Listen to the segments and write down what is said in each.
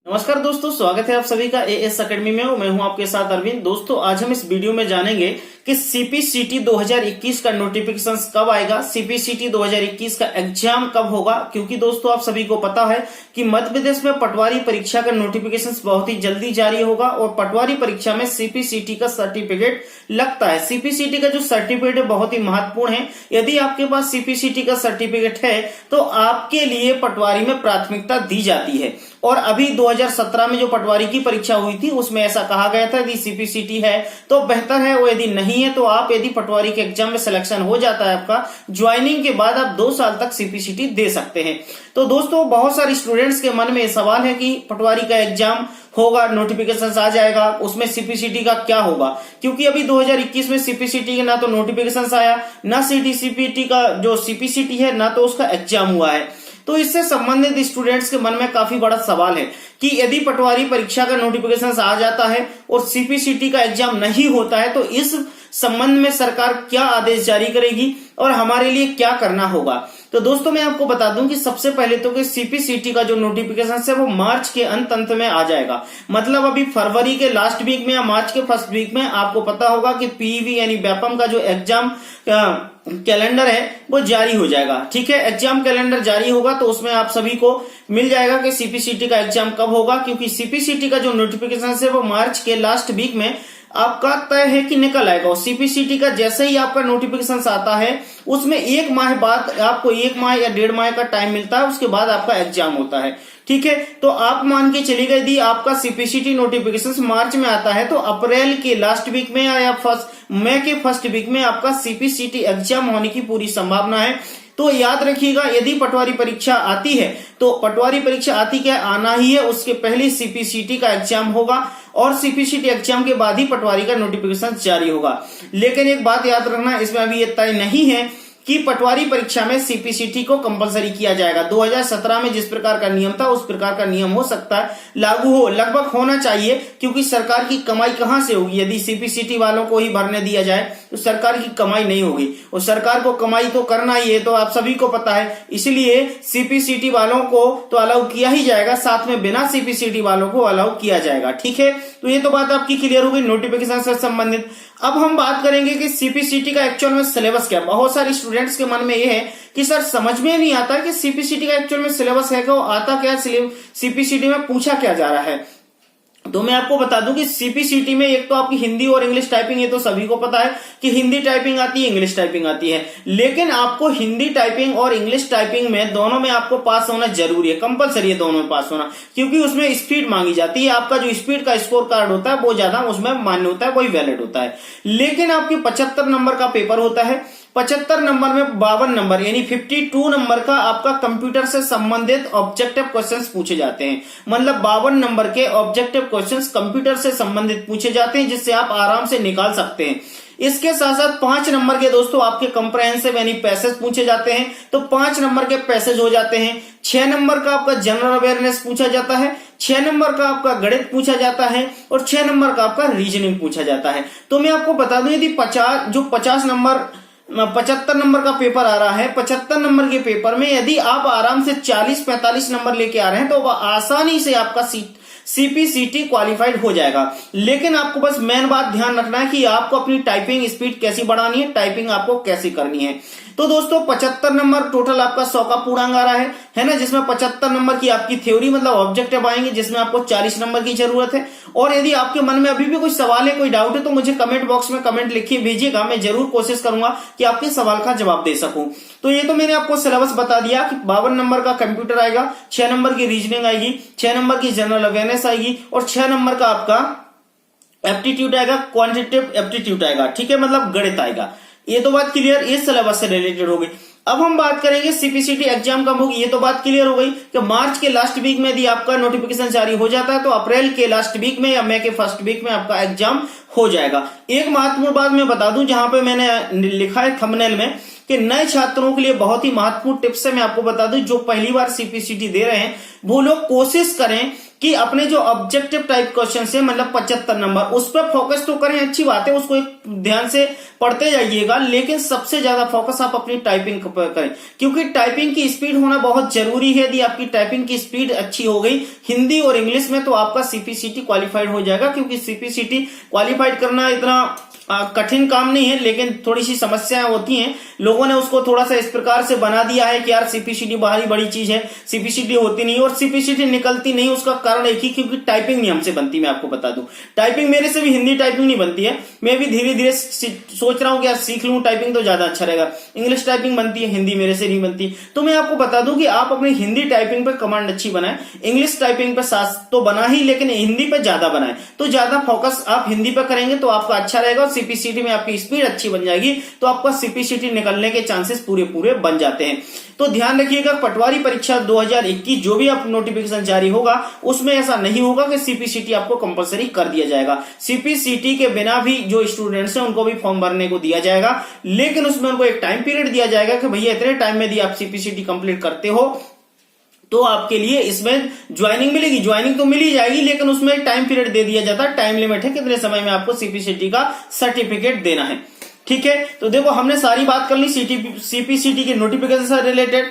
नमस्कार दोस्तों, स्वागत है आप सभी का एएस एकेडमी में। मैं हूं आपके साथ अरविंद। दोस्तों, आज हम इस वीडियो में जानेंगे कि सीपीसीटी 2021 का नोटिफिकेशन कब आएगा, सीपीसीटी 2021 का एग्जाम कब होगा। क्योंकि दोस्तों आप सभी को पता है कि मध्य प्रदेश में पटवारी परीक्षा का नोटिफिकेशन बहुत ही जल्दी जारी होगा और पटवारी परीक्षा में सीपीसीटी का सर्टिफिकेट लगता है। सीपीसीटी का जो सर्टिफिकेट है बहुत ही महत्वपूर्ण है। यदि आपके पास सीपीसीटी का सर्टिफिकेट है तो आपके लिए पटवारी में प्राथमिकता दी जाती है। और अभी 2017 में जो पटवारी की परीक्षा हुई थी उसमें ऐसा कहा गया था कि सीपीसीटी है तो बेहतर है, वो यदि नहीं है तो आप यदि पटवारी के एग्जाम में सिलेक्शन हो जाता है आपका, ज्वाइनिंग के बाद आप 2 साल तक सीपीसीटी दे सकते हैं। तो दोस्तों बहुत सारे स्टूडेंट्स के मन में सवाल है कि पटवारी का एग्जाम होगा, नोटिफिकेशन आ जाएगा, उसमें सीपीसीटी का क्या होगा। क्योंकि अभी 2021 में सीपीसीटी का ना तो नोटिफिकेशन आया, ना सीपीसीटी का जो सीपीसीटी है ना तो उसका एग्जाम हुआ है। तो इससे संबंधित स्टूडेंट्स के मन में काफी बड़ा सवाल है कि यदि पटवारी परीक्षा का नोटिफिकेशन आ जाता है और सीपीसीटी का एग्जाम नहीं होता है तो इस संबंध में सरकार क्या आदेश जारी करेगी और हमारे लिए क्या करना होगा। तो दोस्तों मैं आपको बता दूं कि सबसे पहले तो कि सीपीसीटी का जो नोटिफिकेशन है वो मार्च के अंत में आ जाएगा। मतलब अभी फरवरी के लास्ट वीक में या मार्च के फर्स्ट वीक में आपको पता होगा कि पीईवी यानी व्यापम का जो एग्जाम कैलेंडर है वो जारी हो जाएगा। ठीक है, एग्जाम कैलेंडर जारी होगा तो उसमें आप सभी को मिल जाएगा कि सीपीसीटी का एग्जाम कब होगा। क्योंकि सीपीसीटी का जो नोटिफिकेशन है वो मार्च के लास्ट वीक में आपका तय है कि निकल आएगा। और सीपीसीटी का जैसे ही आपका नोटिफिकेशन आता है उसमें 1 माह बाद आपको 1 माह या 1.5 माह का टाइम मिलता है, उसके बाद आपका एग्जाम होता है। ठीक है, तो आप मान के चलिए यदि आपका सीपीसीटी नोटिफिकेशन मार्च में आता है तो अप्रैल के लास्ट वीक में या मई के फर्स्ट वीक में आपका सीपीसीटी एग्जाम होने की पूरी संभावना है। तो याद रखिएगा, यदि पटवारी परीक्षा आती है तो पटवारी परीक्षा आती क्या आना ही है, उसके पहले सीपीसीटी का एग्जाम होगा और सीपीसीटी एग्जाम के बाद ही पटवारी का नोटिफिकेशन जारी होगा। लेकिन एक बात याद रखना, इसमें अभी ये तय नहीं है कि पटवारी परीक्षा में सीपीसीटी को कंपलसरी किया जाएगा। 2017 में जिस प्रकार का नियम था उस प्रकार का नियम हो सकता है लागू हो, लगभग होना चाहिए। क्योंकि सरकार की कमाई कहां से होगी, यदि सीपीसीटी वालों को ही भरने दिया जाए तो सरकार की कमाई नहीं होगी और सरकार को कमाई तो करना ही है, तो आप सभी को पता है। इसलिए सीपीसीटी वालों को तो अलाउ किया ही जाएगा, साथ में बिना सीपीसीटी वालों को अलाउ किया जाएगा। ठीक है, तो ये तो बात आपकी क्लियर हो गई नोटिफिकेशन से संबंधित। अब हम बात करेंगे कि सीपीसीटी का एक्चुअल में सिलेबस क्या है। बहुत सारे स्टूडेंट्स के मन में ये है कि सर समझ में नहीं आता कि सीपीसीटी का एक्चुअल में सिलेबस है, वो आता क्या, सीपीसीटी में पूछा क्या जा रहा है। तो मैं आपको बता दूं कि सीपीसीटी में एक तो आपकी हिंदी और इंग्लिश टाइपिंग, ये तो सभी को पता है कि हिंदी टाइपिंग आती है, इंग्लिश टाइपिंग आती है। लेकिन आपको हिंदी टाइपिंग और इंग्लिश टाइपिंग में दोनों में आपको पास होना जरूरी है, कंपलसरी है दोनों में पास होना। क्योंकि उसमें स्पीड मांगी जाती है, आपका जो स्पीड का स्कोर कार्ड होता है वो ज्यादा उसमें मान्य होता है, वही वैलिड होता है। लेकिन आपकी 75 नंबर का पेपर होता है, 75 नंबर में 52 नंबर यानी 52 नंबर का आपका कंप्यूटर से संबंधित ऑब्जेक्टिव क्वेश्चंस पूछे जाते हैं। मतलब 52 नंबर के ऑब्जेक्टिव क्वेश्चंस कंप्यूटर से संबंधित पूछे जाते हैं, जिससे आप आराम से निकाल सकते हैं। इसके साथ साथ 5 नंबर के दोस्तों आपके कंप्रहेंसिव यानी पैसेज पूछे जाते हैं, तो 5 नंबर के पैसेज हो जाते हैं। 6 नंबर का आपका जनरल अवेयरनेस पूछा जाता है, 6 नंबर का आपका गणित पूछा जाता है और 6 नंबर का आपका रीजनिंग पूछा जाता है। तो मैं आपको बता दूं, यदि 75 नंबर का पेपर आ रहा है, 75 नंबर के पेपर में यदि आप आराम से 40-45 नंबर लेके आ रहे हैं तो वह आसानी से आपका सीपीसीटी क्वालिफाइड हो जाएगा। लेकिन आपको बस मेन बात ध्यान रखना है कि आपको अपनी टाइपिंग स्पीड कैसी बढ़ानी है, टाइपिंग आपको कैसी करनी है। तो दोस्तों 75 नंबर टोटल आपका 100 का पूर्णांक आ रहा है ना, जिसमें 75 नंबर की आपकी थ्योरी मतलब ऑब्जेक्टिव आएंगे, जिसमें आपको 40 नंबर की जरूरत है। और यदि आपके मन में अभी भी कोई सवाल है, कोई डाउट है, तो मुझे कमेंट बॉक्स में कमेंट लिखिए, भेजिएगा। मैं जरूर कोशिश करूंगा कि आपके सवाल का जवाब दे सकूं। तो ये तो मैंने आपको सिलेबस बता दिया कि 52 नंबर का कंप्यूटर आएगा, 6 नंबर की रीजनिंग आएगी, 6 नंबर की जनरल अवेयरनेस आएगी और 6 नंबर का आपका एप्टीट्यूड आएगा, क्वांटिटेटिव एप्टीट्यूड आएगा। ठीक है, मतलब गणित आएगा। ये तो बात क्लियर इस सिलेबस से रिलेटेड हो गई। अब हम बात करेंगे सीपीसीटी एग्जाम कब होगी। ये तो बात क्लियर हो गई कि मार्च के लास्ट वीक में यदि आपका नोटिफिकेशन जारी हो जाता है तो अप्रैल के लास्ट वीक में या मई के फर्स्ट वीक में आपका एग्जाम हो जाएगा। एक महत्वपूर्ण बात मैं बता दूं, जहां पे मैंने लिखा है थंबनेल में कि नए छात्रों के लिए बहुत ही महत्वपूर्ण टिप्स है। मैं आपको बता दूं, जो पहली बार सीपीसीटी दे रहे हैं वो लोग कोशिश करें कि अपने जो ऑब्जेक्टिव टाइप क्वेश्चन है मतलब 75 नंबर, उस पर फोकस तो करें, अच्छी बात है, उसको एक ध्यान से पढ़ते जाइएगा, लेकिन सबसे ज्यादा फोकस आप अपनी टाइपिंग पर करें, क्योंकि टाइपिंग की स्पीड होना बहुत जरूरी है। यदि आपकी टाइपिंग की स्पीड अच्छी हो गई हिंदी और इंग्लिश में तो आपका सीपीसीटी क्वालिफाइड हो जाएगा, क्योंकि सीपीसीटी क्वालिफाइड करना इतना कठिन काम नहीं है, लेकिन थोड़ी सी समस्याएं होती हैं। लोगों ने उसको थोड़ा सा इस प्रकार से बना दिया है कि यार सीपीसीटी बाहरी बड़ी चीज है, सीपीसीटी होती नहीं और सीपीसीटी निकलती नहीं। उसका कारण एक ही, क्योंकि टाइपिंग नहीं हमसे बनती। मैं आपको बता दूं, टाइपिंग मेरे से भी हिंदी टाइपिंग नहीं बनती है। मैं भी धीरे धीरे सोच रहा हूं कि यार सीख लूं टाइपिंग तो ज्यादा अच्छा रहेगा। इंग्लिश टाइपिंग बनती है, हिंदी मेरे से नहीं बनती। तो मैं आपको बता दूं कि आप अपनी हिंदी टाइपिंग पे कमांड अच्छी बनाएं, इंग्लिश टाइपिंग पे साथ तो बना ही, लेकिन हिंदी पे ज्यादा बनाएं। तो ज्यादा फोकस आप हिंदी पे करेंगे तो आपका अच्छा रहेगा। सीपीसीटी में आपकी स्पीड अच्छी बन जाएगी तो आपका सीपीसीटी निकलने के चांसेस पूरे बन जाते हैं। तो ध्यान रखिएगा, पटवारी परीक्षा 2021 जो भी आप नोटिफिकेशन जारी होगा उसमें ऐसा नहीं होगा कि सीपीसीटी आपको कंपलसरी कर दिया जाएगा। सीपीसीटी के बिना भी जो स्टूडेंट्स हैं उनको भी फॉर्म भरने को दिया जाएगा, लेकिन उसमें उनको एक टाइम पीरियड दिया जाएगा कि भैया इतने टाइम में यदि आप सीपीसीटी कंप्लीट करते हो तो आपके लिए इसमें ज्वाइनिंग मिलेगी। ज्वाइनिंग तो मिल ही जाएगी, लेकिन उसमें एक टाइम पीरियड दे दिया जाता है, टाइम लिमिट है कितने समय में आपको सीपीसीटी का सर्टिफिकेट देना है। ठीक है, तो देखो हमने सारी बात कर ली सीपीसीटी के नोटिफिकेशन से रिलेटेड।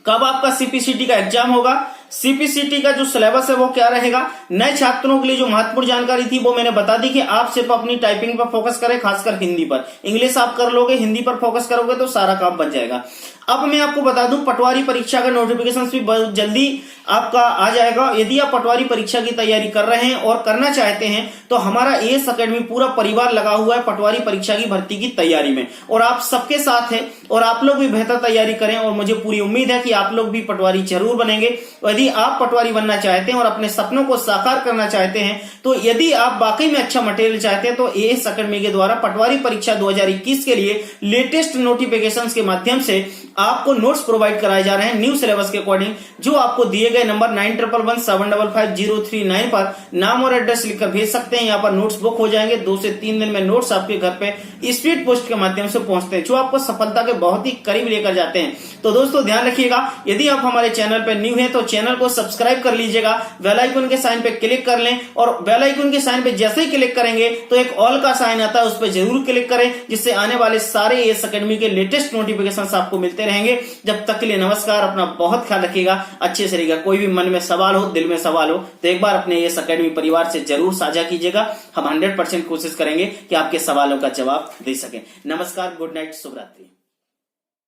कब आपका सीपीसीटी का एग्जाम होगा, सीपीसीटी का जो सिलेबस है वो क्या रहेगा, नए छात्रों के लिए जो महत्वपूर्ण जानकारी थी वो मैंने बता दी कि आप सिर्फ अपनी टाइपिंग पर फोकस करें, खासकर हिंदी पर। इंग्लिश आप कर लोगे, हिंदी पर फोकस करोगे तो सारा काम बन जाएगा। अब मैं आपको बता दूं पटवारी परीक्षा का नोटिफिकेशन भी बहुत जल्दी आपका आ जाएगा। यदि आप पटवारी परीक्षा की तैयारी कर रहे हैं और करना चाहते हैं तो हमारा एएस एकेडमी पूरा परिवार लगा हुआ है पटवारी परीक्षा की भर्ती की तैयारी में, और आप सबके साथ हैं और आप लोग भी बेहतर तैयारी करें। और मुझे पूरी उम्मीद है कि आप लोग भी पटवारी जरूर बनेंगे। यदि आप पटवारी बनना चाहते हैं और अपने सपनों को साकार करना चाहते हैं, तो यदि आप वाकई में अच्छा मटेरियल चाहते हैं तो एएस एकेडमी के द्वारा पटवारी परीक्षा 2021 के लिए लेटेस्ट नोटिफिकेशंस के माध्यम से आपको नोट्स प्रोवाइड कराए जा रहे हैं न्यू सिलेबस के अकॉर्डिंग, जो आपको दिए गए नंबर 9111755039 पर नाम और एड्रेस लिखकर भेज सकते हैं। यहाँ पर नोट्स बुक हो जाएंगे, 2 से 3 दिन में नोट्स आपके घर पे स्पीड पोस्ट के माध्यम से पहुंचते हैं, जो आपको सफलता के बहुत ही करीब लेकर जाते हैं। तो दोस्तों ध्यान रखिएगा, यदि आप हमारे चैनल पर न्यू हैं तो चैनल को सब्सक्राइब कर लीजिएगा, बेल आइकन के साइन पे क्लिक कर लें, और बेल आइकन के साइन पे जैसे ही क्लिक करेंगे तो एक ऑल का साइन आता है, उस पर जरूर क्लिक करें, जिससे आने वाले सारे एएस एकेडमी के लेटेस्ट नोटिफिकेशन आपको मिलते रहेंगे। जब तक के लिए नमस्कार, अपना बहुत ख्याल रखिएगा, अच्छे से रहिएगा। कोई भी मन में सवाल हो, दिल में सवाल हो तो एक बार अपने एएस एकेडमी परिवार से जरूर साझा कीजिएगा। हम 100% कोशिश करेंगे कि आपके सवालों का जवाब दे सकें। नमस्कार, गुड नाइट, शुभ रात्रि।